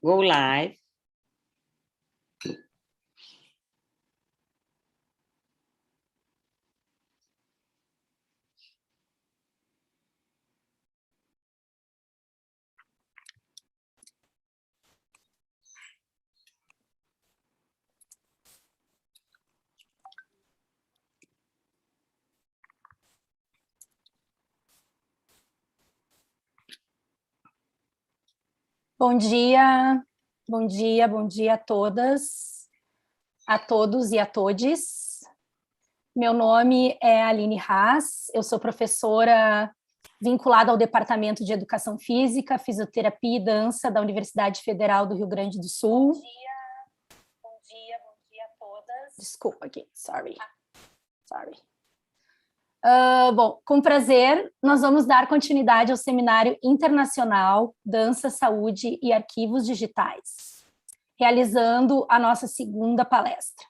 Go live. Bom dia, bom dia, bom dia a todas, a todos e a todes. Meu nome é Aline Haas, eu sou professora vinculada ao Departamento de Educação Física, Fisioterapia e Dança da Universidade Federal do Rio Grande do Sul. Bom dia a todas. Desculpa aqui, sorry. Bom, com prazer, nós vamos dar continuidade ao Seminário Internacional Dança, Saúde e Arquivos Digitais, realizando a nossa segunda palestra.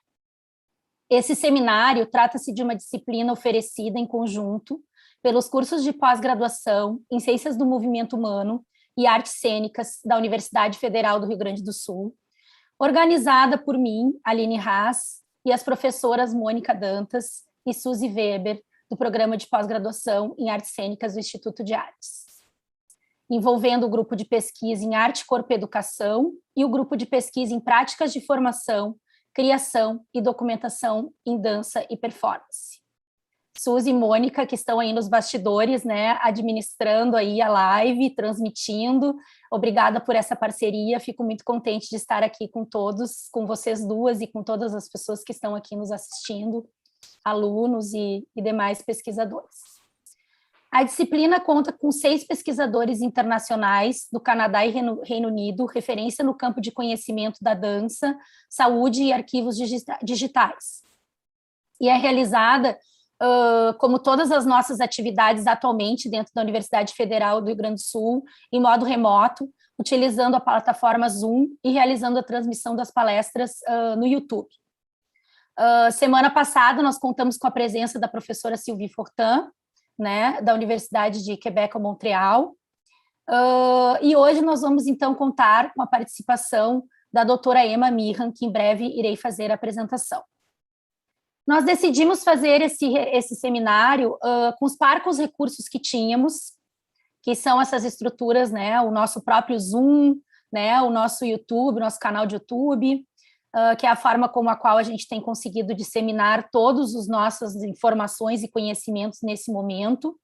Esse seminário trata-se de uma disciplina oferecida em conjunto pelos cursos de pós-graduação em Ciências do Movimento Humano e Artes Cênicas da Universidade Federal do Rio Grande do Sul, organizada por mim, Aline Haas, e as professoras Mônica Dantas e Suzy Weber, do Programa de Pós-Graduação em Artes Cênicas do Instituto de Artes, envolvendo o grupo de pesquisa em Arte, Corpo e Educação e o grupo de pesquisa em Práticas de Formação, Criação e Documentação em Dança e Performance. Suzy e Mônica, que estão aí nos bastidores, né, administrando aí a live, transmitindo, obrigada por essa parceria, fico muito contente de estar aqui com todos, com vocês duas e com todas as pessoas que estão aqui nos assistindo, alunos e demais pesquisadores. A disciplina conta com 6 pesquisadores internacionais do Canadá e Reino Unido, referência no campo de conhecimento da dança, saúde e arquivos digitais. E é realizada, como todas as nossas atividades atualmente dentro da Universidade Federal do Rio Grande do Sul, em modo remoto, utilizando a plataforma Zoom e realizando a transmissão das palestras no YouTube. Semana passada, nós contamos com a presença da professora Sylvie Fortin, né, da Universidade de Quebec, Montreal, e hoje nós vamos, então, contar com a participação da doutora Emma Meehan, que em breve irei fazer a apresentação. Nós decidimos fazer esse seminário com os parcos recursos que tínhamos, que são essas estruturas, né, o nosso próprio Zoom, né, o nosso YouTube, nosso canal de YouTube, que é a forma como a qual a gente tem conseguido disseminar todas as nossas informações e conhecimentos nesse momento.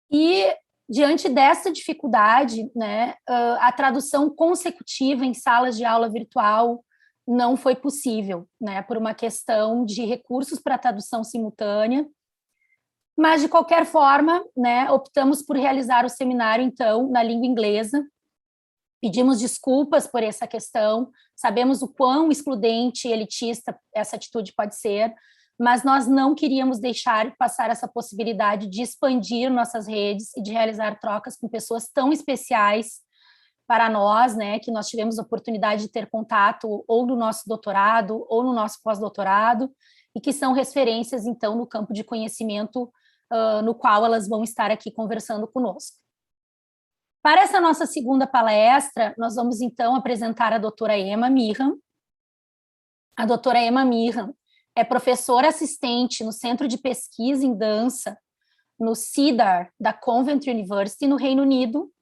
E, diante dessa dificuldade, né, a tradução consecutiva em salas de aula virtual não foi possível, né, por uma questão de recursos para tradução simultânea, mas, de qualquer forma, né, optamos por realizar o seminário, então, na língua inglesa. Pedimos desculpas por essa questão, sabemos o quão excludente e elitista essa atitude pode ser, mas nós não queríamos deixar passar essa possibilidade de expandir nossas redes e de realizar trocas com pessoas tão especiais para nós, né, que nós tivemos a oportunidade de ter contato ou no nosso doutorado ou no nosso pós-doutorado, e que são referências, então, no campo de conhecimento no qual elas vão estar aqui conversando conosco. Para essa nossa segunda palestra, nós vamos, então, apresentar a doutora Emma Meehan. A doutora Emma Meehan é professora assistente no Centro de Pesquisa em Dança, no CEDAR, da Coventry University, no Reino Unido.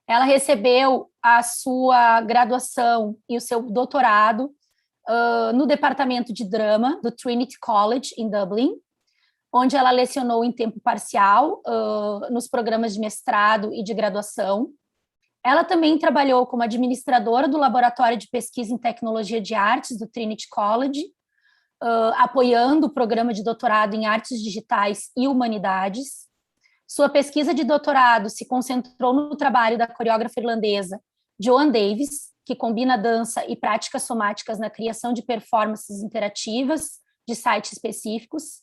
Ela recebeu a sua graduação e o seu doutorado no Departamento de Drama, do Trinity College, em Dublin, onde ela lecionou em tempo parcial nos programas de mestrado e de graduação. Ela também trabalhou como administradora do Laboratório de Pesquisa em Tecnologia de Artes do Trinity College, apoiando o Programa de Doutorado em Artes Digitais e Humanidades. Sua pesquisa de doutorado se concentrou no trabalho da coreógrafa irlandesa Joan Davis, que combina dança e práticas somáticas na criação de performances interativas de sites específicos.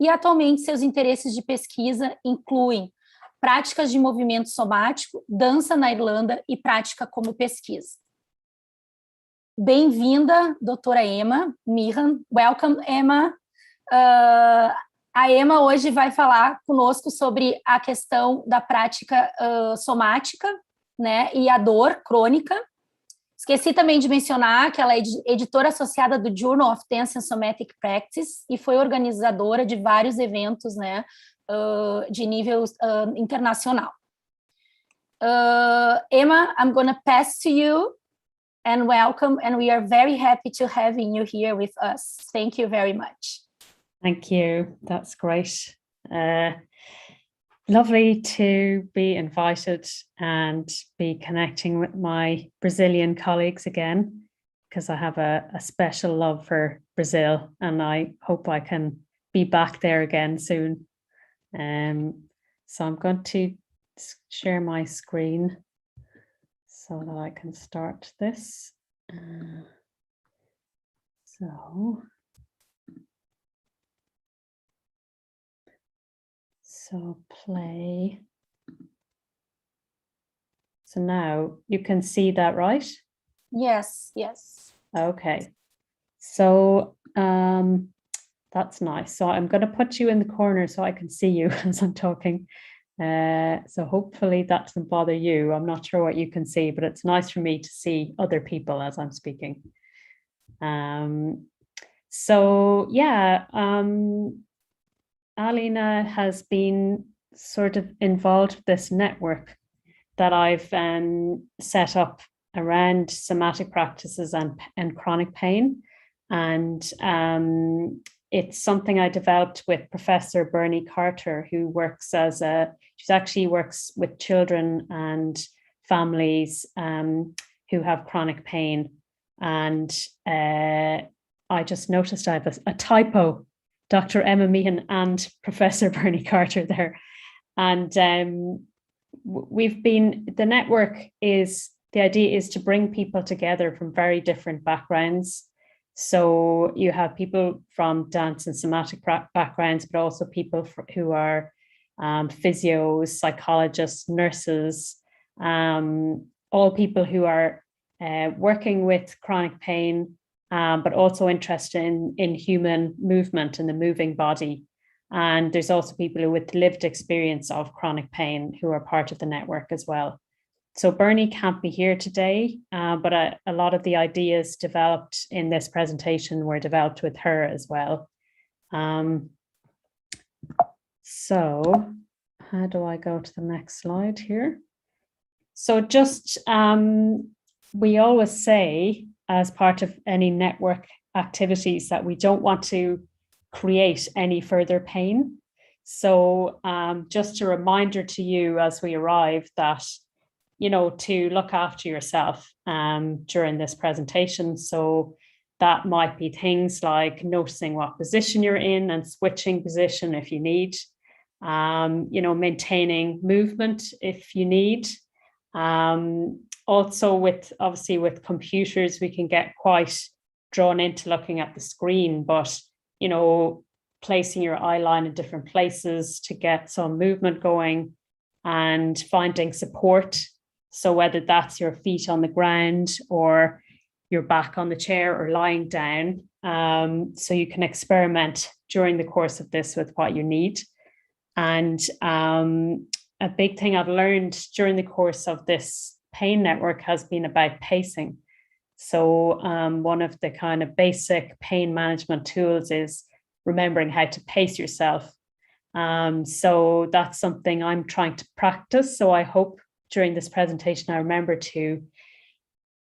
E, atualmente, seus interesses de pesquisa incluem práticas de movimento somático, dança na Irlanda e prática como pesquisa. Bem-vinda, doutora Emma Meehan. Welcome, Emma. A Emma hoje vai falar conosco sobre a questão da prática somática, né, e a dor crônica. Esqueci também de mencionar que ela é editora associada do Journal of Dance and Somatic Practice e foi organizadora de vários eventos, né, de nível internacional. Emma, I'm going to pass to you and welcome, and we are very happy to having you here with us. Thank you very much. Thank you. That's great. Lovely to be invited and be connecting with my Brazilian colleagues again, because I have a special love for Brazil, and I hope I can be back there again soon. So I'm going to share my screen so that I can start this. So play. So now you can see that, right? Yes, yes. Okay. So that's nice. So I'm going to put you in the corner so I can see you as I'm talking. So hopefully that doesn't bother you. I'm not sure what you can see, but it's nice for me to see other people as I'm speaking. So yeah, Alina has been sort of involved with this network that I've set up around somatic practices and chronic pain. And it's something I developed with Professor Bernie Carter, who works she actually works with children and families who have chronic pain. And I just noticed I have a typo, Dr. Emma Meehan and Professor Bernie Carter there. And the network the idea is to bring people together from very different backgrounds. So you have people from dance and somatic backgrounds, but also people who are physios, psychologists, nurses, all people who are working with chronic pain, but also interested in human movement and the moving body. And there's also people with lived experience of chronic pain who are part of the network as well. So Bernie can't be here today, but a lot of the ideas developed in this presentation were developed with her as well. So how do I go to the next slide here? So just, we always say as part of any network activities that we don't want to create any further pain. So just a reminder to you as we arrive that, to look after yourself during this presentation. So that might be things like noticing what position you're in and switching position if you need, maintaining movement if you need. Also obviously with computers, we can get quite drawn into looking at the screen, but, placing your eye line in different places to get some movement going and finding support. So whether that's your feet on the ground or your back on the chair or lying down, so you can experiment during the course of this with what you need. And a big thing I've learned during the course of this pain network has been about pacing. So one of the kind of basic pain management tools is remembering how to pace yourself. So that's something I'm trying to practice. So I hope during this presentation, I remember to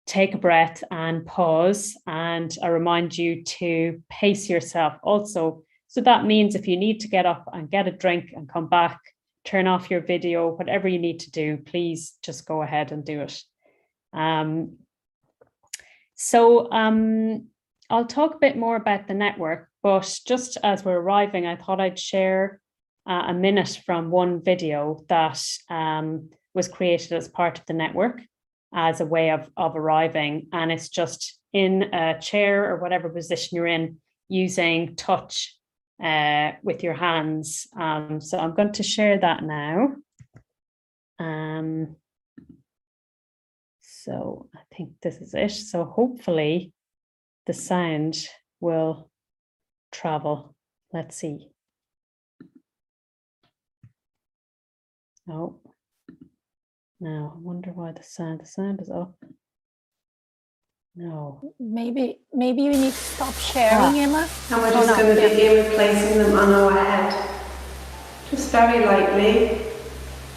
take a breath and pause, and I remind you to pace yourself also. So that means if you need to get up and get a drink and come back, turn off your video, whatever you need to do, please just go ahead and do it. I'll talk a bit more about the network, but just as we're arriving, I thought I'd share a minute from one video that was created as part of the network as a way of arriving. And it's just in a chair or whatever position you're in, using touch with your hands. So I'm going to share that now. So I think this is it. So hopefully the sound will travel. Let's see. Oh. Now, I wonder why the sound is up. No. Maybe you need to stop sharing, Emma. And we're just going to begin placing them on our head. Just very lightly,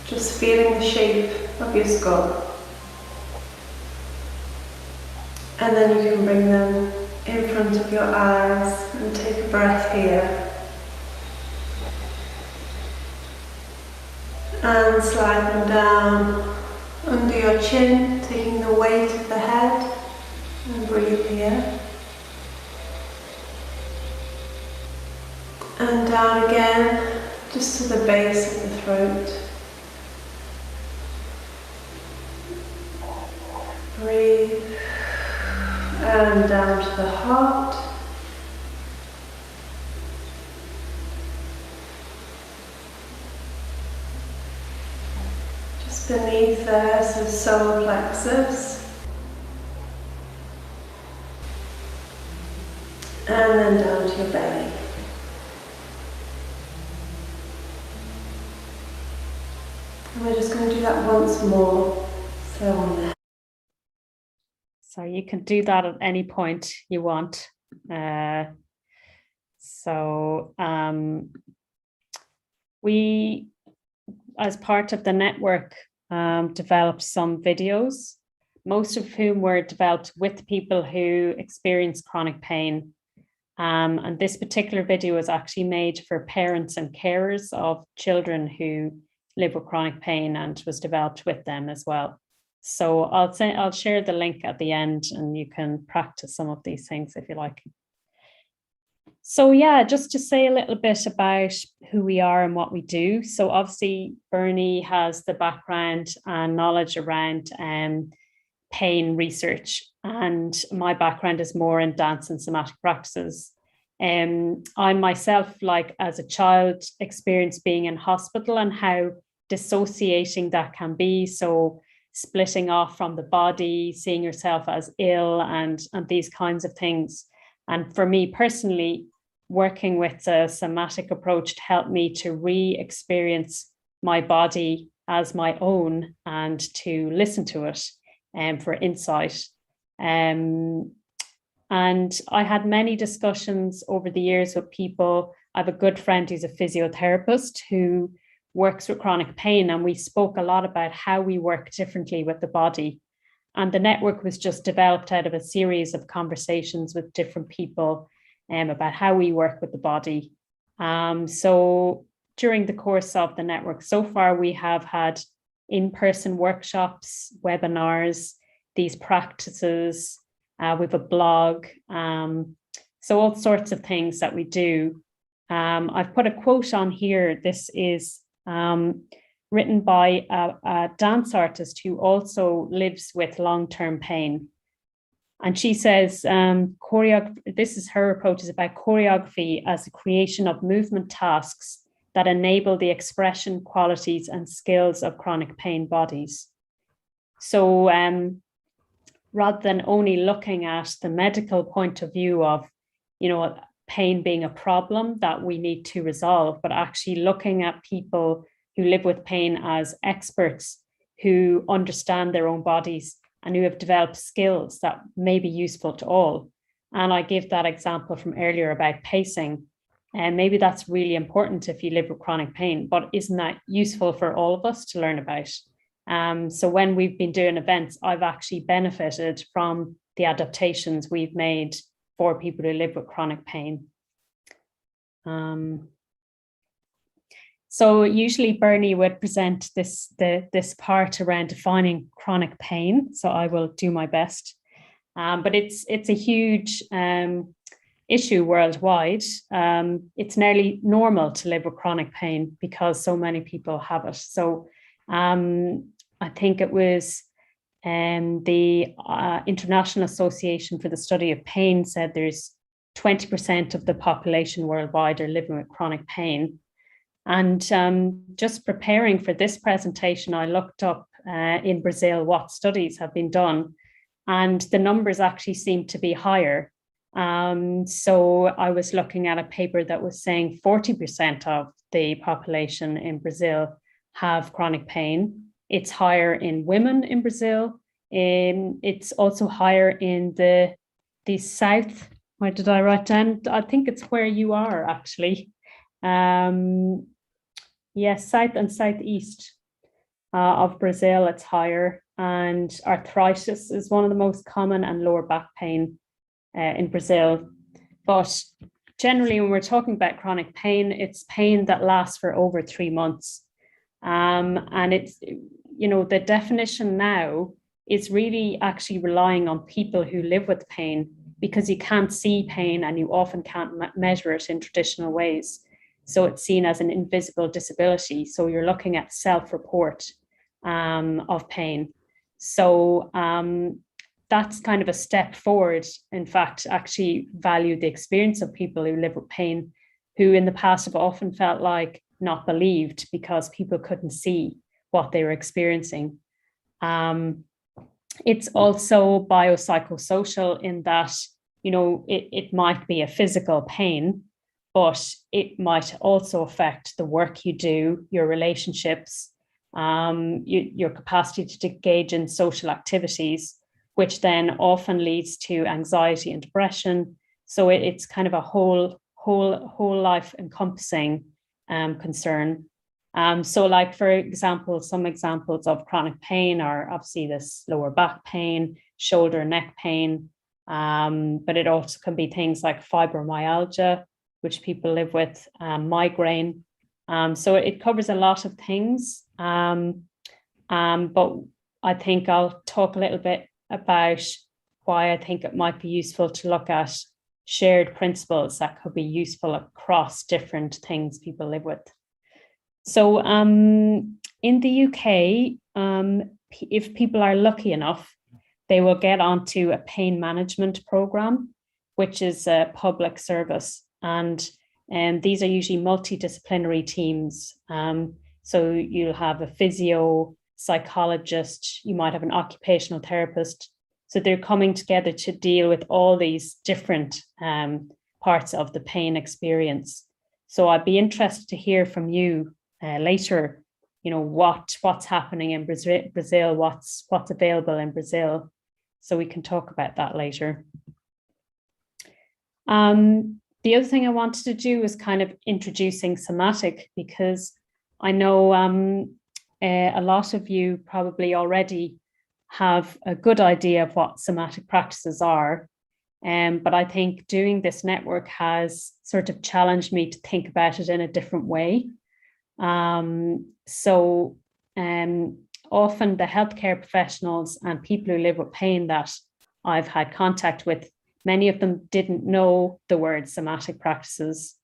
just feeling the shape of your skull. And then you can bring them in front of your eyes and take a breath here. And slide them down under your chin, taking the weight of the head, and breathe here. And down again, just to the base of the throat. Breathe. And down to the heart. Just beneath there, so solar plexus. And then down to your belly. And we're just going to do that once more. So on there. So you can do that at any point you want. We, as part of the network, developed some videos, most of whom were developed with people who experience chronic pain. And this particular video was actually made for parents and carers of children who live with chronic pain and was developed with them as well. So I'll share the link at the end and you can practice some of these things if you like. So yeah, just to say a little bit about who we are and what we do. So obviously Bernie has the background and knowledge around pain research, and my background is more in dance and somatic practices. I myself, like as a child, experienced being in hospital and how dissociating that can be. So splitting off from the body, seeing yourself as ill and these kinds of things. And for me personally, working with a somatic approach helped me to re-experience my body as my own and to listen to it for insight. And I had many discussions over the years with people. I have a good friend who's a physiotherapist who works with chronic pain, and we spoke a lot about how we work differently with the body. And the network was just developed out of a series of conversations with different people about how we work with the body. So during the course of the network so far, we have had in-person workshops, webinars, these practices, we have a blog, so all sorts of things that we do. I've put a quote on here. This is written by a dance artist who also lives with long-term pain. And she says, this is her approach, is about choreography as the creation of movement tasks that enable the expression, qualities, and skills of chronic pain bodies. So rather than only looking at the medical point of view of, pain being a problem that we need to resolve, but actually looking at people who live with pain as experts who understand their own bodies and who have developed skills that may be useful to all. And I give that example from earlier about pacing. And maybe that's really important if you live with chronic pain, but isn't that useful for all of us to learn about? So when we've been doing events, I've actually benefited from the adaptations we've made for people who live with chronic pain. So usually Bernie would present this part around defining chronic pain. So I will do my best. But it's a huge issue worldwide. It's nearly normal to live with chronic pain because so many people have it. So I think it was the International Association for the Study of Pain said there's 20% of the population worldwide are living with chronic pain. And just preparing for this presentation, I looked up in Brazil what studies have been done, and the numbers actually seem to be higher. So I was looking at a paper that was saying 40% of the population in Brazil have chronic pain. It's higher in women in Brazil. It's also higher in the south. Where did I write down? I think it's where you are actually. Yes, south and southeast of Brazil, it's higher. And arthritis is one of the most common, and lower back pain in Brazil. But generally, when we're talking about chronic pain, it's pain that lasts for over 3 months. And it's, the definition now is really actually relying on people who live with pain, because you can't see pain and you often can't measure it in traditional ways. So it's seen as an invisible disability. So you're looking at self-report of pain. So that's kind of a step forward. In fact, actually value the experience of people who live with pain, who in the past have often felt like not believed because people couldn't see what they were experiencing. It's also biopsychosocial in that, it might be a physical pain, but it might also affect the work you do, your relationships, your capacity to engage in social activities, which then often leads to anxiety and depression. So it's kind of a whole life encompassing concern. So like, for example, some examples of chronic pain are obviously this lower back pain, shoulder, neck pain, but it also can be things like fibromyalgia, which people live with, migraine. So it covers a lot of things. But I think I'll talk a little bit about why I think it might be useful to look at shared principles that could be useful across different things people live with. So in the UK, if people are lucky enough, they will get onto a pain management program, which is a public service. And these are usually multidisciplinary teams. So you'll have a physio, psychologist, you might have an occupational therapist. So they're coming together to deal with all these different parts of the pain experience. So I'd be interested to hear from you later, what's happening in Brazil, what's available in Brazil. So we can talk about that later. The other thing I wanted to do is kind of introducing somatic, because I know a lot of you probably already have a good idea of what somatic practices are. But I think doing this network has sort of challenged me to think about it in a different way. So often the healthcare professionals and people who live with pain that I've had contact with, many of them didn't know the word somatic practices.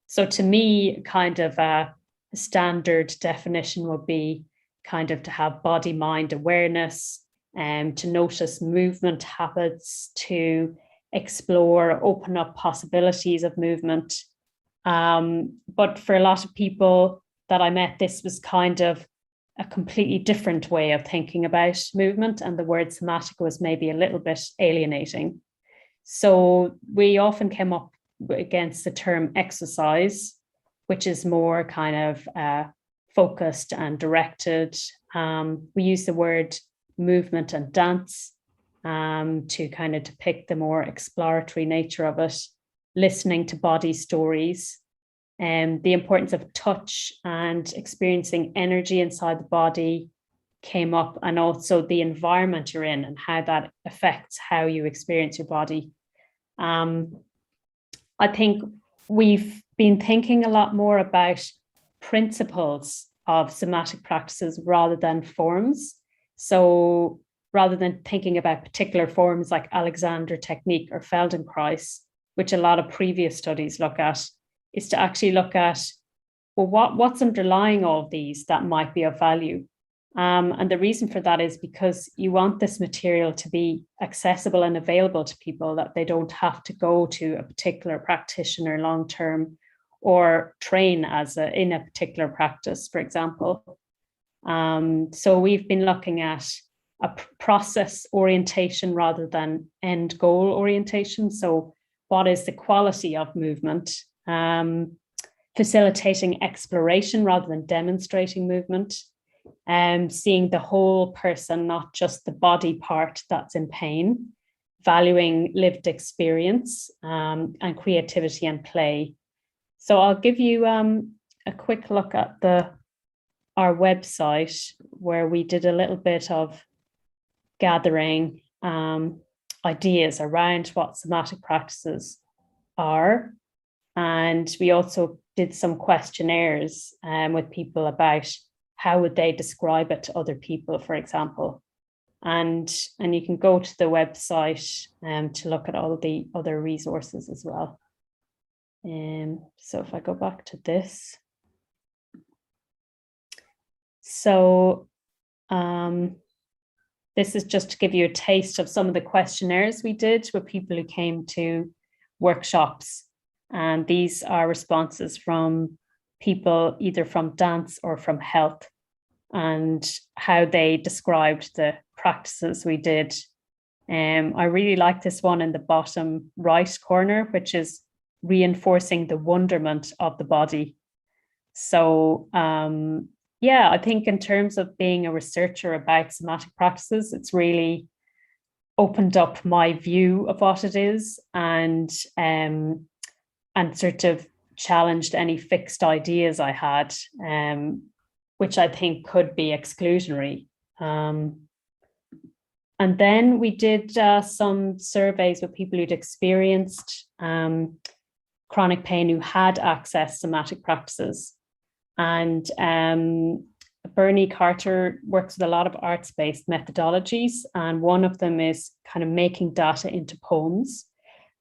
So to me, kind of a standard definition would be kind of to have body-mind awareness, to notice movement habits, to explore, open up possibilities of movement. But for a lot of people that I met, this was kind of a completely different way of thinking about movement, and the word somatic was maybe a little bit alienating. So we often came up against the term exercise, which is more kind of focused and directed. We use the word movement and dance to kind of depict the more exploratory nature of it, listening to body stories, and the importance of touch and experiencing energy inside the body came up, and also the environment you're in and how that affects how you experience your body. I think we've been thinking a lot more about principles of somatic practices rather than forms. So rather than thinking about particular forms like Alexander technique or Feldenkrais, which a lot of previous studies look at, is to actually look at, well, what's underlying all of these that might be of value. And the reason for that is because you want this material to be accessible and available to people, that they don't have to go to a particular practitioner long-term or train in a particular practice, for example. So we've been looking at a process orientation rather than end goal orientation. So what is the quality of movement? Facilitating exploration rather than demonstrating movement. seeing the whole person, not just the body part that's in pain, valuing lived experience and creativity and play. So I'll give you a quick look at our website, where we did a little bit of gathering ideas around what somatic practices are. And we also did some questionnaires with people about how would they describe it to other people, for example. And you can go to the website to look at all the other resources as well. So if I go back to this. So this is just to give you a taste of some of the questionnaires we did with people who came to workshops. And these are responses from people either from dance or from health, and how they described the practices we did. I really like this one in the bottom right corner, which is reinforcing the wonderment of the body. So yeah, I think in terms of being a researcher about somatic practices, it's really opened up my view of what it is, and sort of challenged any fixed ideas I had, which I think could be exclusionary. And then we did some surveys with people who'd experienced chronic pain who had accessed somatic practices. And Bernie Carter works with a lot of arts-based methodologies, and one of them is kind of making data into poems.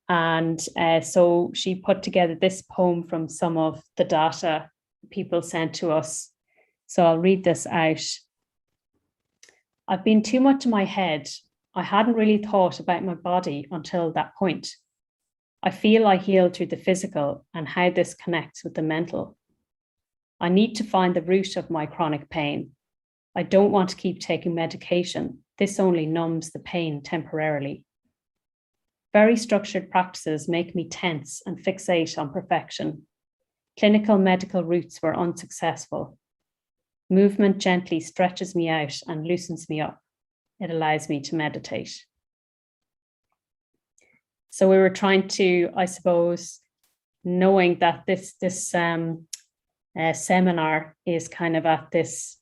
And so she put together this poem from some of the data people sent to us. So I'll read this out. I've been too much in my head. I hadn't really thought about my body until that point. I feel I healed through the physical and how this connects with the mental. I need to find the root of my chronic pain. I don't want to keep taking medication. This only numbs the pain temporarily. Very structured practices make me tense and fixate on perfection. Clinical medical routes were unsuccessful. Movement gently stretches me out and loosens me up. It allows me to meditate. So we were trying to, I suppose, knowing that this seminar is kind of at this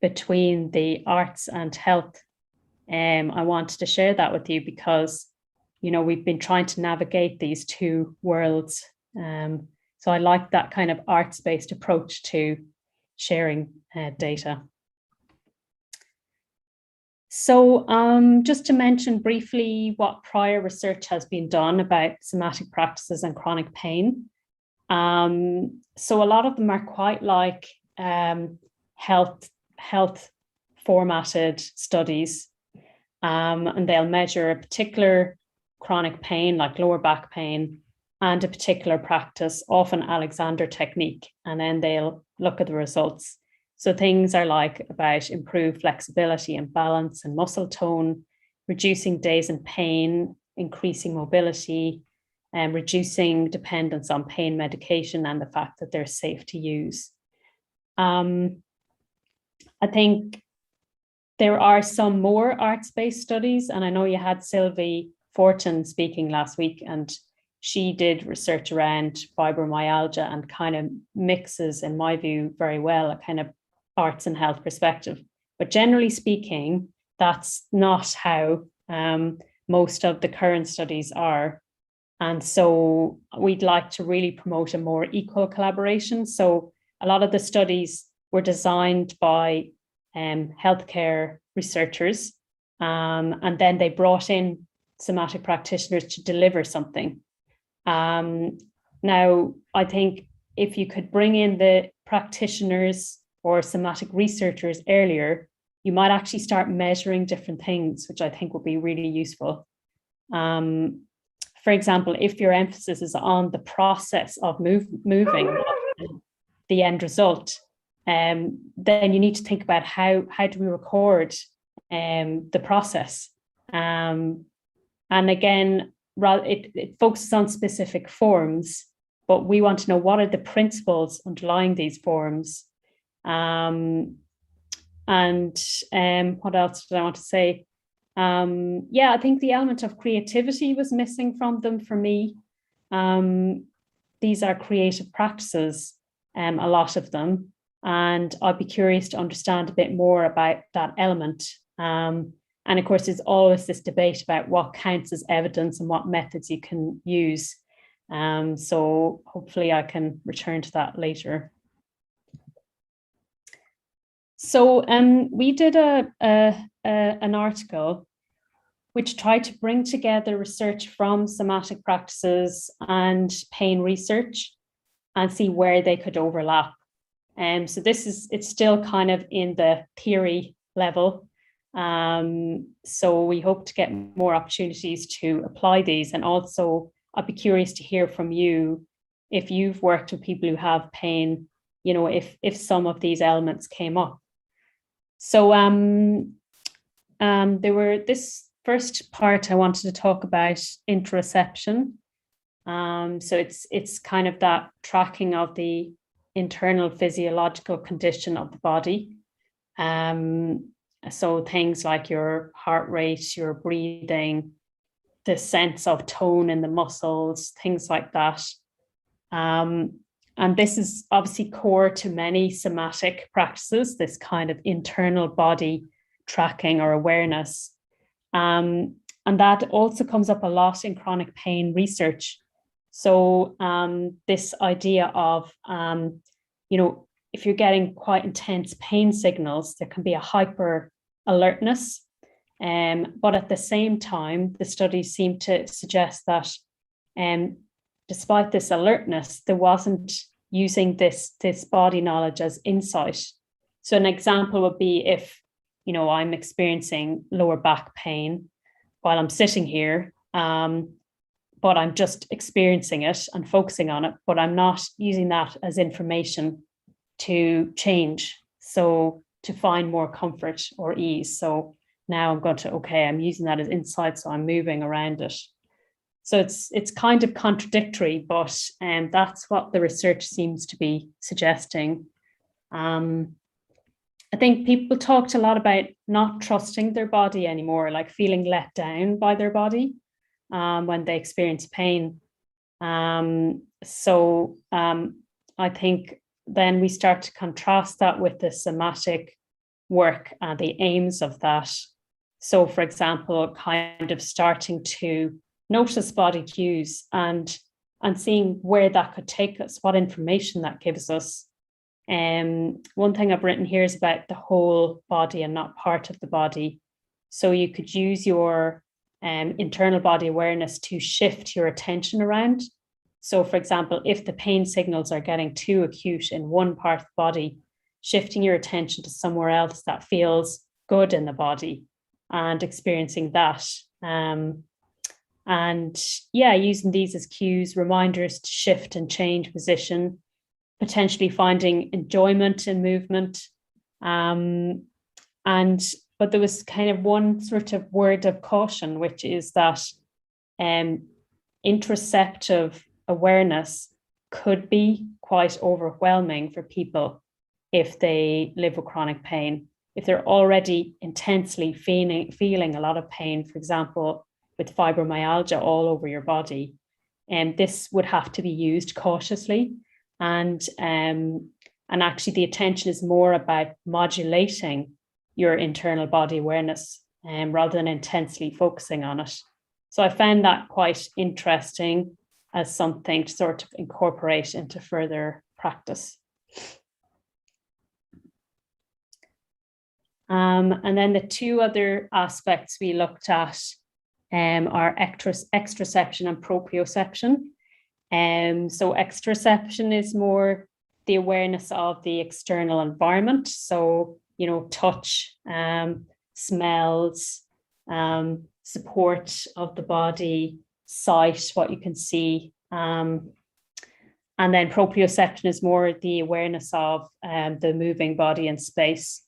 between the arts and health. I wanted to share that with you because, you know, we've been trying to navigate these two worlds. So I like that kind of arts-based approach to sharing data. So just to mention briefly what prior research has been done about somatic practices and chronic pain. So a lot of them are quite like health formatted studies, and they'll measure a particular chronic pain like lower back pain and a particular practice, often Alexander technique, and then they'll look at the results. So things are like about improved flexibility and balance and muscle tone, reducing days in pain, increasing mobility, and reducing dependence on pain medication, and the fact that they're safe to use. I think there are some more arts-based studies, and I know you had Sylvie Fortin speaking last week, and she did research around fibromyalgia and kind of mixes, in my view, very well a kind of arts and health perspective. But generally speaking, that's not how most of the current studies are. And so we'd like to really promote a more equal collaboration. So a lot of the studies were designed by healthcare researchers, and then they brought in somatic practitioners to deliver something. Now, I think if you could bring in the practitioners or somatic researchers earlier, you might actually start measuring different things, which I think would be really useful. For example, if your emphasis is on the process of moving, the end result, then you need to think about how do we record the process. And again, it focuses on specific forms, but we want to know what are the principles underlying these forms. And what else did I want to say? Yeah, I think the element of creativity was missing from them for me. These are creative practices, a lot of them, and I'd be curious to understand a bit more about that element. And of course, there's always this debate about what counts as evidence and what methods you can use. So hopefully I can return to that later. So we did an article which tried to bring together research from somatic practices and pain research and see where they could overlap. So it's still kind of in the theory level. So we hope to get more opportunities to apply these. And also I'd be curious to hear from you if you've worked with people who have pain, you know, if some of these elements came up. So this first part I wanted to talk about interoception. So it's kind of that tracking of the internal physiological condition of the body. So things like your heart rate, your breathing, the sense of tone in the muscles, things like that. And this is obviously core to many somatic practices, this kind of internal body tracking or awareness. And that also comes up a lot in chronic pain research. So this idea of, you know, if you're getting quite intense pain signals, there can be a hyper alertness. But at the same time, the studies seem to suggest that despite this alertness, there wasn't using this body knowledge as insight. So an example would be if, you know, I'm experiencing lower back pain while I'm sitting here, but I'm just experiencing it and focusing on it, but I'm not using that as information to change. So to find more comfort or ease. So now I'm going to, okay, I'm using that as insight, so I'm moving around it. So it's kind of contradictory, but that's what the research seems to be suggesting. I think people talked a lot about not trusting their body anymore, like feeling let down by their body when they experience pain. So I think then we start to contrast that with the somatic work and the aims of that. So, for example, kind of starting to notice body cues and seeing where that could take us, what information that gives us. One thing I've written here is about the whole body and not part of the body. So you could use your internal body awareness to shift your attention around. So, for example, if the pain signals are getting too acute in one part of the body, shifting your attention to somewhere else that feels good in the body and experiencing that. And yeah, using these as cues, reminders to shift and change position, potentially finding enjoyment in movement. But there was kind of one sort of word of caution, which is that interoceptive awareness could be quite overwhelming for people if they live with chronic pain. If they're already intensely feeling a lot of pain, for example, with fibromyalgia all over your body, and this would have to be used cautiously. And actually the attention is more about modulating your internal body awareness rather than intensely focusing on it. So I found that quite interesting as something to sort of incorporate into further practice. And then the two other aspects we looked at are exteroception and proprioception. So exteroception is more the awareness of the external environment. So, you know, touch, smells, support of the body, sight, what you can see. And then proprioception is more the awareness of the moving body in space.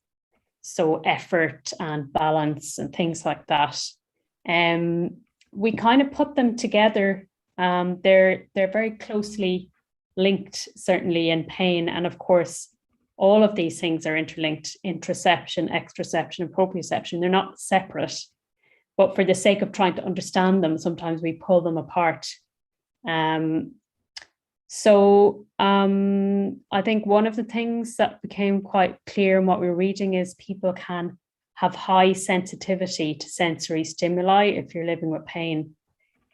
So effort and balance and things like that. We kind of put them together. They're very closely linked, certainly in pain. And of course, all of these things are interlinked: interoception, exteroception, and proprioception. They're not separate, but for the sake of trying to understand them, sometimes we pull them apart. I think one of the things that became quite clear in what we were reading is people can have high sensitivity to sensory stimuli if you're living with pain.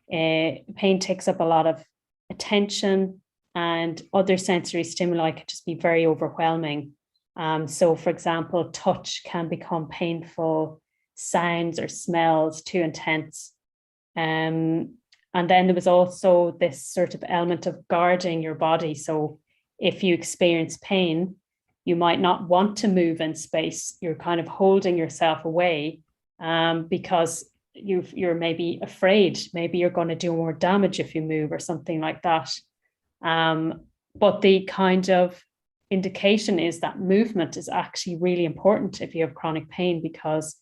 Pain takes up a lot of attention, and other sensory stimuli can just be very overwhelming. So, for example, touch can become painful, sounds or smells too intense. And then there was also this sort of element of guarding your body. So if you experience pain, you might not want to move in space. You're kind of holding yourself away because you're maybe afraid. Maybe you're going to do more damage if you move or something like that. But the kind of indication is that movement is actually really important if you have chronic pain, because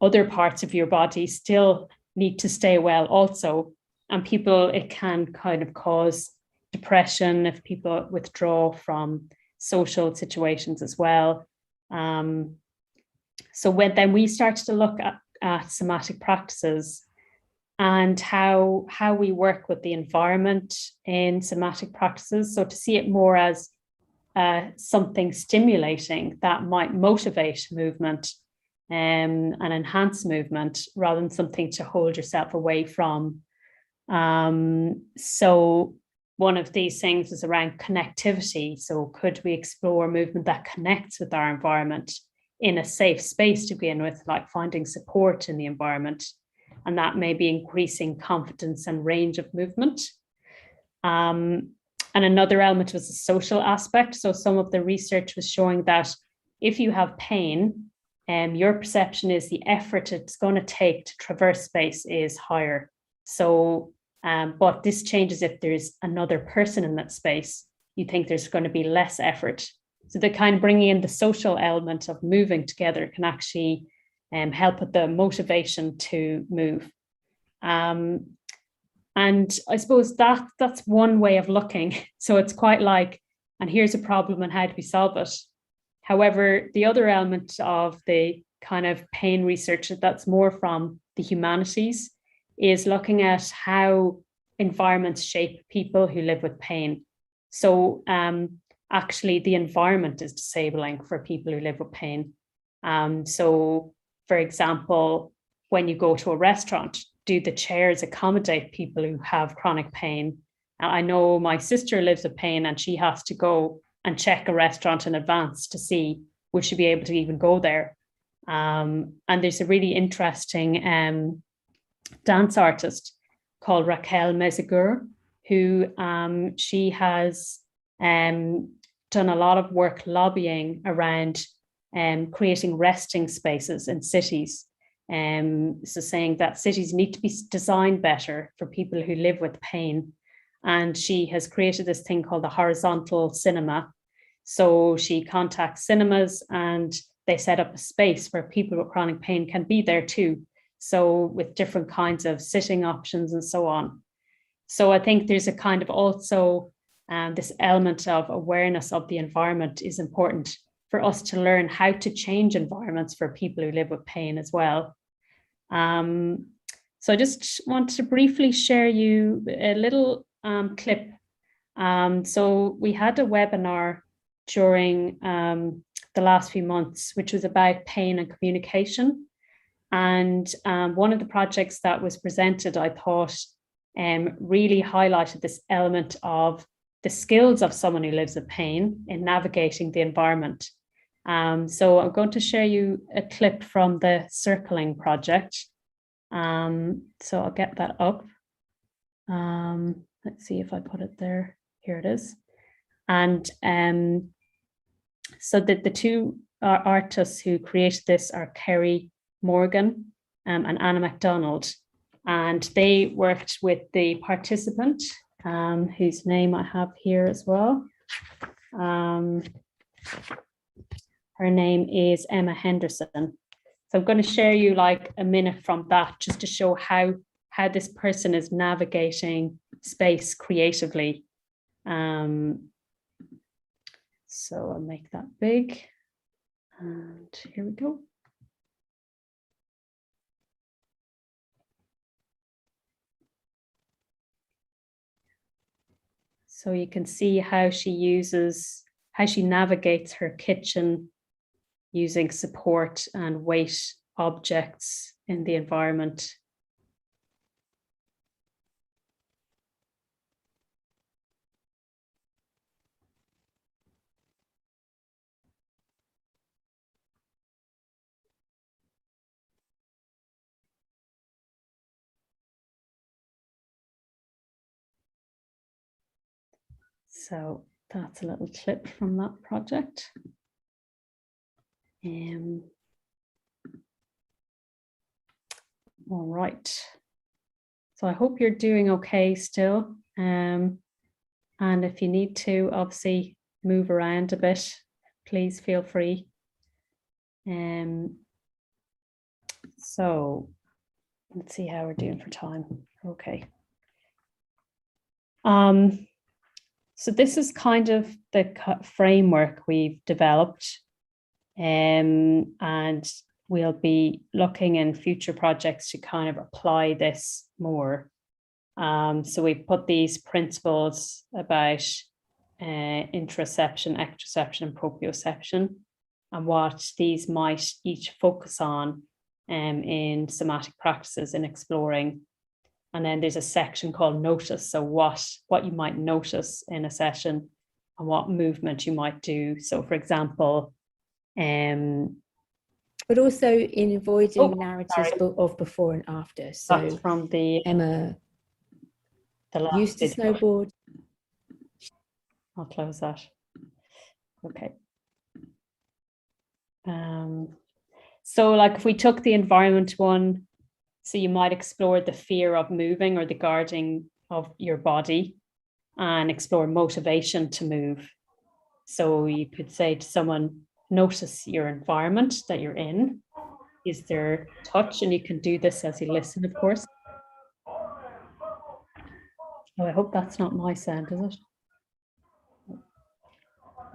other parts of your body still need to stay well also. And it can kind of cause depression if people withdraw from social situations as well. So then we started to look at somatic practices and how we work with the environment in somatic practices. So to see it more as something stimulating that might motivate movement and enhance movement, rather than something to hold yourself away from. So one of these things is around connectivity. So could we explore movement that connects with our environment in a safe space to begin with, like finding support in the environment, and that may be increasing confidence and range of movement. And another element was the social aspect. So some of the research was showing that if you have pain, your perception is the effort it's going to take to traverse space is higher. So but this changes if there's another person in that space. You think there's going to be less effort. So the kind of bringing in the social element of moving together can actually help with the motivation to move. And I suppose that's one way of looking. So it's quite like, and here's a problem and how do we solve it? However, the other element of the kind of pain research that's more from the humanities is looking at how environments shape people who live with pain. So actually the environment is disabling for people who live with pain. So for example, when you go to a restaurant, do the chairs accommodate people who have chronic pain? I know my sister lives with pain and she has to go and check a restaurant in advance to see would she be able to even go there. And there's a really interesting dance artist called Raquel Meseguer, who she has done a lot of work lobbying around creating resting spaces in cities. So saying that cities need to be designed better for people who live with pain. And she has created this thing called the horizontal cinema. So she contacts cinemas and they set up a space where people with chronic pain can be there too. So with different kinds of sitting options and so on. So I think there's a kind of also this element of awareness of the environment is important for us to learn how to change environments for people who live with pain as well. So I just want to briefly share you a little clip. So we had a webinar during the last few months, which was about pain and communication. And one of the projects that was presented, I thought, really highlighted this element of the skills of someone who lives with pain in navigating the environment. So I'm going to share you a clip from the Circling project. So I'll get that up. Let's see if I put it there. Here it is. And so the two artists who created this are Kerry Morgan and Anna MacDonald. And they worked with the participant, whose name I have here as well. Her name is Emma Henderson. So I'm going to share you like a minute from that just to show how this person is navigating space creatively. So I'll make that big. And here we go. So you can see how she navigates her kitchen using support and weight objects in the environment. So that's a little clip from that project. All right. So I hope you're doing okay still. And if you need to, obviously, move around a bit, please feel free. So let's see how we're doing for time. Okay. So this is kind of the framework we've developed, and we'll be looking in future projects to kind of apply this more. So we've put these principles about interoception, exteroception, and proprioception, and what these might each focus on in somatic practices in exploring. And then there's a section called notice. So what you might notice in a session and what movement you might do. So for example, but also in avoiding narratives of before and after. So that's from the Emma the used to snowboard. I'll close that. Okay. So like if we took the environment one, so you might explore the fear of moving or the guarding of your body and explore motivation to move. So you could say to someone, notice your environment that you're in. Is there touch? And you can do this as you listen, of course. Oh, I hope that's not my sound, is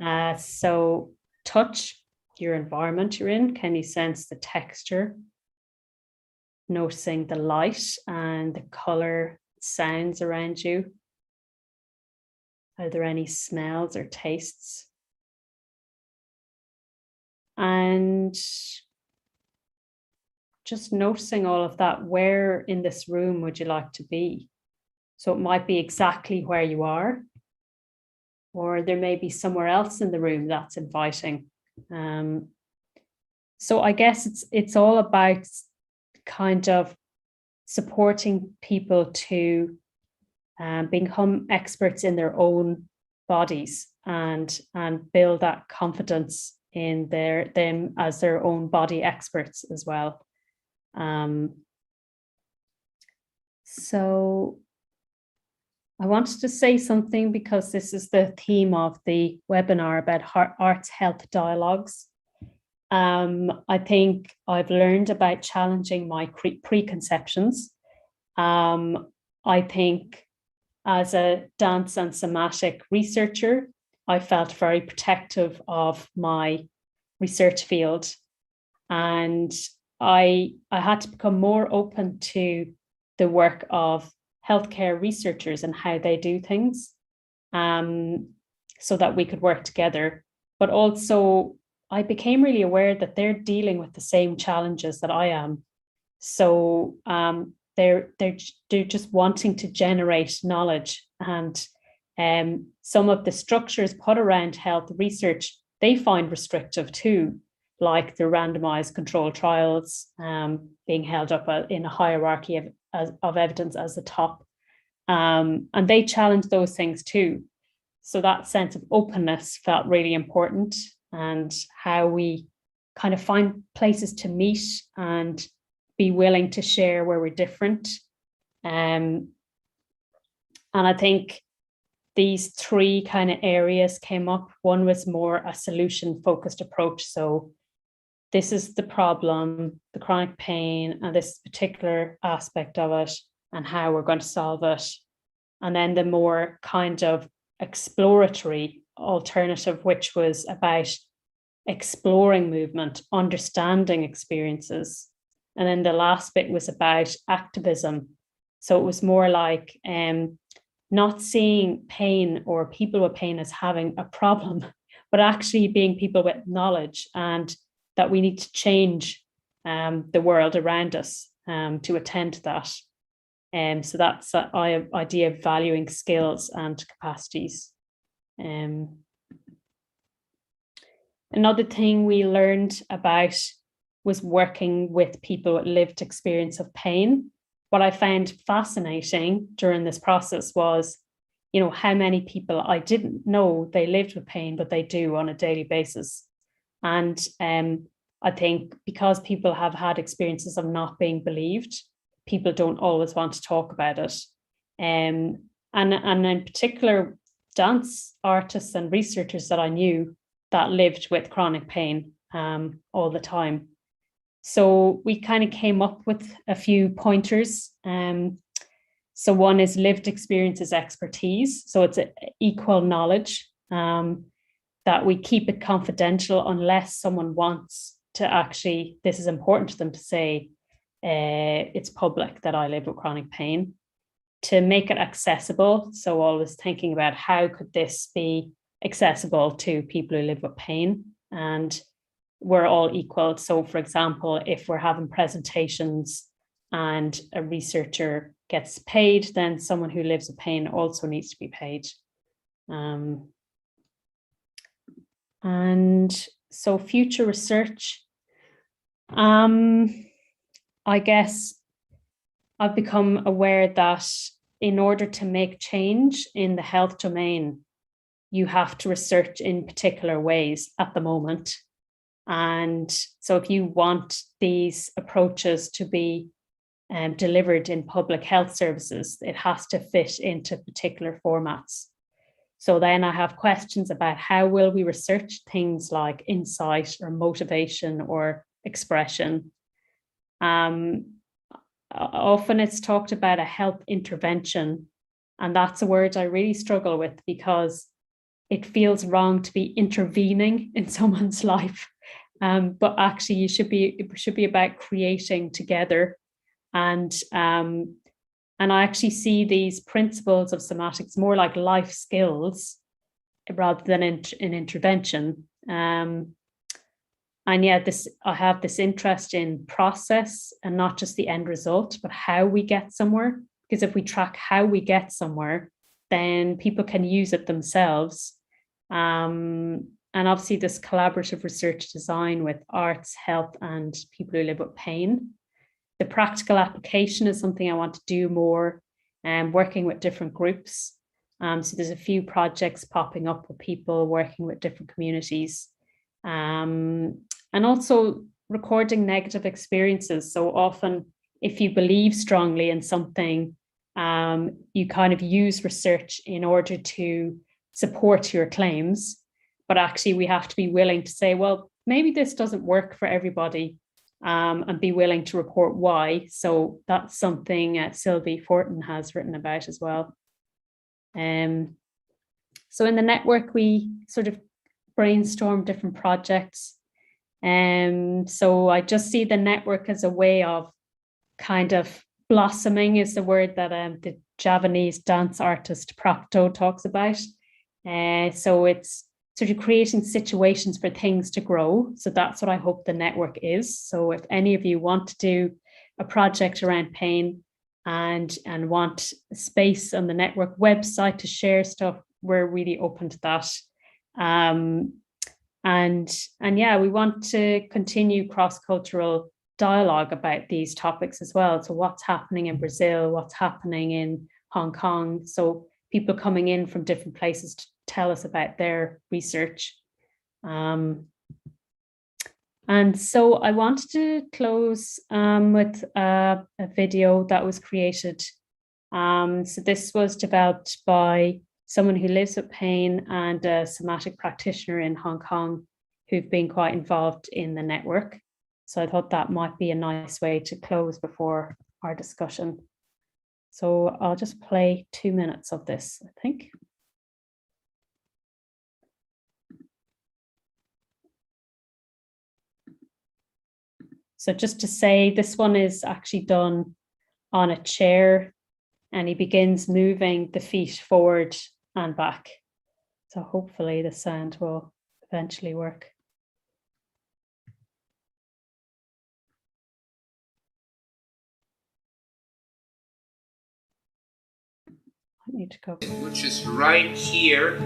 it? So touch your environment you're in. Can you sense the texture? Noticing the light and the color sounds around you. Are there any smells or tastes? And just noticing all of that. Where in this room would you like to be? So it might be exactly where you are, or there may be somewhere else in the room that's inviting. So I guess it's all about kind of supporting people to become experts in their own bodies and build that confidence in them as their own body experts as well. So I wanted to say something because this is the theme of the webinar about arts health dialogues. I think I've learned about challenging my preconceptions. I think as a dance and somatic researcher, I felt very protective of my research field, and I had to become more open to the work of healthcare researchers and how they do things, so that we could work together. But also I became really aware that they're dealing with the same challenges that I am. So they're just wanting to generate knowledge, and some of the structures put around health research, they find restrictive too, like the randomized controlled trials being held up in a hierarchy of evidence as the top. And they challenge those things too. So that sense of openness felt really important, and how we kind of find places to meet and be willing to share where we're different. And I think these three kind of areas came up. One was more a solution-focused approach. So this is the problem, the chronic pain, and this particular aspect of it, and how we're going to solve it. And then the more kind of exploratory alternative, which was about exploring movement, understanding experiences. And then the last bit was about activism. So it was more like not seeing pain or people with pain as having a problem, but actually being people with knowledge, and that we need to change the world around us to attend to that. So that's the idea of valuing skills and capacities. Another thing we learned about was working with people with lived experience of pain. What I found fascinating during this process was, you know, how many people I didn't know they lived with pain, but they do on a daily basis. And I think because people have had experiences of not being believed, people don't always want to talk about it. And in particular, dance artists and researchers that I knew that lived with chronic pain all the time. So we kind of came up with a few pointers. So one is lived experiences expertise. So it's equal knowledge, that we keep it confidential unless someone wants to actually, this is important to them to say, it's public that I live with chronic pain. To make it accessible. So always thinking about how could this be accessible to people who live with pain, and we're all equal. So for example, if we're having presentations and a researcher gets paid, then someone who lives with pain also needs to be paid. And so future research, I guess I've become aware that in order to make change in the health domain, you have to research in particular ways at the moment. And so if you want these approaches to be delivered in public health services, it has to fit into particular formats. So then I have questions about how will we research things like insight or motivation or expression. Often it's talked about a health intervention, and that's a word I really struggle with because it feels wrong to be intervening in someone's life. But actually it should be about creating together. And I actually see these principles of somatics more like life skills rather than an intervention. And yeah, I have this interest in process and not just the end result, but how we get somewhere. Because if we track how we get somewhere, then people can use it themselves. And obviously this collaborative research design with arts, health, and people who live with pain. The practical application is something I want to do more, working with different groups. So there's a few projects popping up with people working with different communities. And also recording negative experiences. So often, if you believe strongly in something, you kind of use research in order to support your claims. But actually, we have to be willing to say, well, maybe this doesn't work for everybody, and be willing to report why. So that's something Sylvie Fortin has written about as well. So in the network, we sort of brainstorm different projects. So I just see the network as a way of kind of blossoming, is the word that the Javanese dance artist Prakto talks about. So it's sort of creating situations for things to grow. So that's what I hope the network is. So if any of you want to do a project around pain and want space on the network website to share stuff, we're really open to that. And yeah, we want to continue cross-cultural dialogue about these topics as well. So what's happening in Brazil, what's happening in Hong Kong. So people coming in from different places to tell us about their research. And so I wanted to close with a video that was created. So this was developed by someone who lives with pain and a somatic practitioner in Hong Kong who've been quite involved in the network. So I thought that might be a nice way to close before our discussion. So I'll just play 2 minutes of this, I think. So just to say, this one is actually done on a chair, and he begins moving the feet forward and back. So hopefully the sound will eventually work. I need to go. Which is right here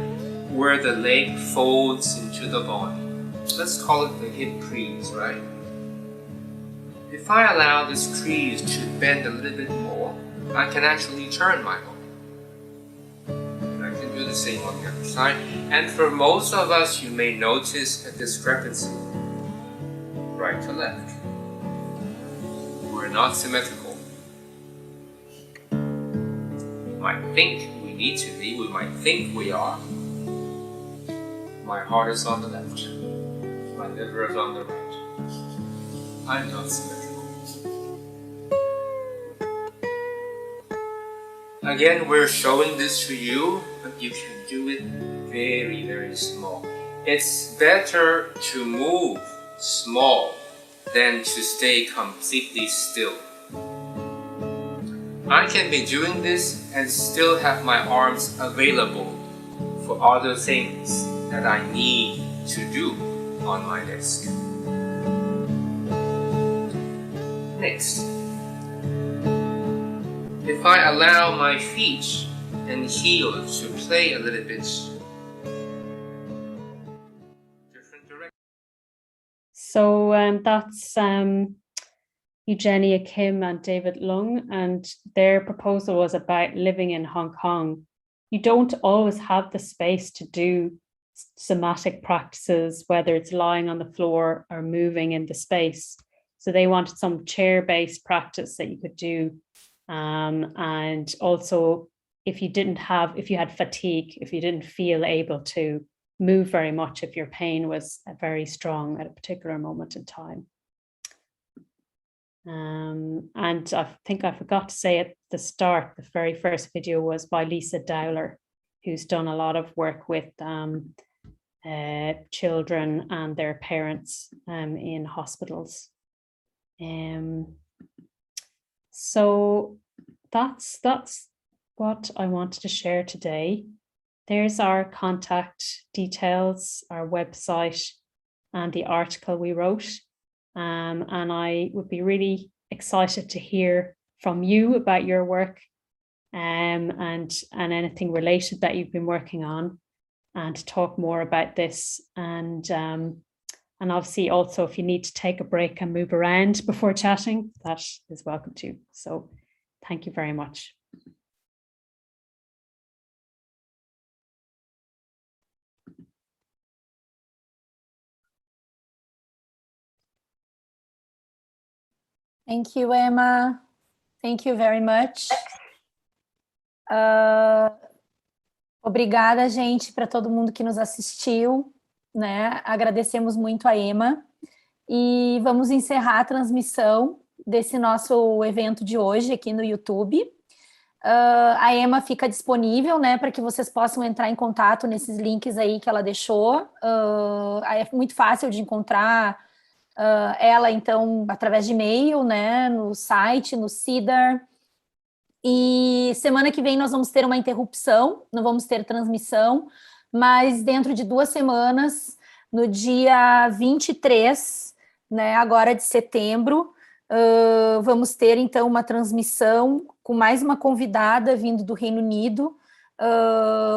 where the leg folds into the body. Let's call it the hip crease, right? If I allow this crease to bend a little bit more, I can actually turn my body. And I can do the same on the other side. And for most of us, you may notice a discrepancy. Right to left. We're not symmetrical. We might think we need to be, we might think we are. My heart is on the left. My liver is on the right. I'm not symmetrical. Again, we're showing this to you, but you can do it very, very small. It's better to move small than to stay completely still. I can be doing this and still have my arms available for other things that I need to do on my desk. Next, if I allow my feet and heels to play a little bit different direction. So that's Eugenia Kim and David Lung, and their proposal was about living in Hong Kong. You don't always have the space to do somatic practices, whether it's lying on the floor or moving in the space. So they wanted some chair-based practice that you could do. And also, if you had fatigue, if you didn't feel able to move very much, if your pain was very strong at a particular moment in time. And I think I forgot to say at the start, the very first video was by Lisa Dowler, who's done a lot of work with children and their parents in hospitals. So that's what I wanted to share today. There's our contact details, our website, and the article we wrote. And I would be really excited to hear from you about your work and anything related that you've been working on, and to talk more about this. And obviously also, if you need to take a break and move around before chatting, that is welcome too. So thank you very much. Thank you, Emma. Thank you very much. Obrigada, gente, para todo mundo que nos assistiu, né? Agradecemos muito a Emma. E vamos encerrar a transmissão desse nosso evento de hoje aqui no YouTube. A Emma fica disponível, né, para que vocês possam entrar em contato nesses links aí que ela deixou. É muito fácil de encontrar ela, então, através de e-mail, né, no site, no CIDR. E semana que vem nós vamos ter uma interrupção, não vamos ter transmissão, mas dentro de 2 semanas, no dia 23, né, agora de setembro, vamos ter, então, uma transmissão com mais uma convidada vindo do Reino Unido,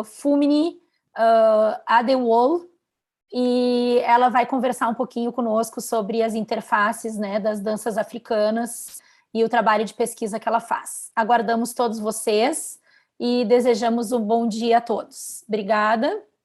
Fumini Adewole, e ela vai conversar um pouquinho conosco sobre as interfaces, né, das danças africanas e o trabalho de pesquisa que ela faz. Aguardamos todos vocês e desejamos um bom dia a todos. Obrigada.